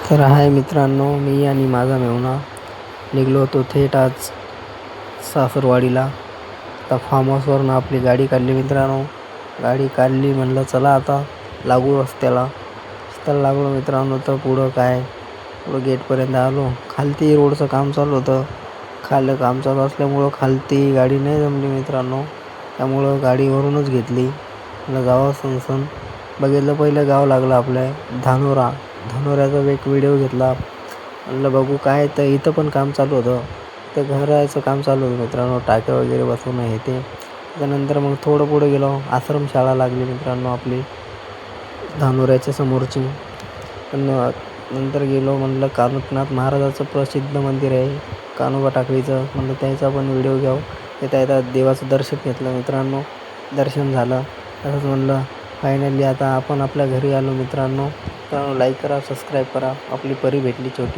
तर हाय मित्रांनो, मी आणि माझा मेहुणा निघलो होतो थेट आज सासरवाडीला. आता फार्म हाऊसवरून आपली गाडी काढली मित्रांनो. गाडी काढली, म्हणलं चला आता लागू रस्त्याला लागलो मित्रांनो. तर पुढं गेटपर्यंत आलो. खालती रोडचं काम चालू होतं. खाली काम चालू असल्यामुळं खालती गाडी नाही जमली मित्रांनो. त्यामुळं गाडी वरूनच घेतली. म्हणलं जावं सनसन. बघितलं पहिलं गाव लागलं आपल्या धानोऱ्याचा एक व्हिडिओ घेतला. म्हणलं बघू काय. तर इथं पण काम चालू होतं. तर घराचं काम चालू होतं मित्रांनो, टाके वगैरे बसवणं हे ते. त्यानंतर मग थोडं पुढे गेलो, आश्रमशाळा लागली मित्रांनो आपली धानोऱ्याच्या समोरची. पण नंतर गेलो, म्हणलं कानिफनाथ महाराजाचं प्रसिद्ध मंदिर आहे कान्होबा टाकळीचं. म्हणलं त्याचा पण व्हिडिओ घ्यावं. येता देवाचं दर्शन घेतलं मित्रांनो. दर्शन झालं. तसंच म्हणलं फायनली आता आपण आपल्या घरी आलो मित्रांनो. लाईक करा, सबस्क्राईब करा. आपली परी भेटली छोटी.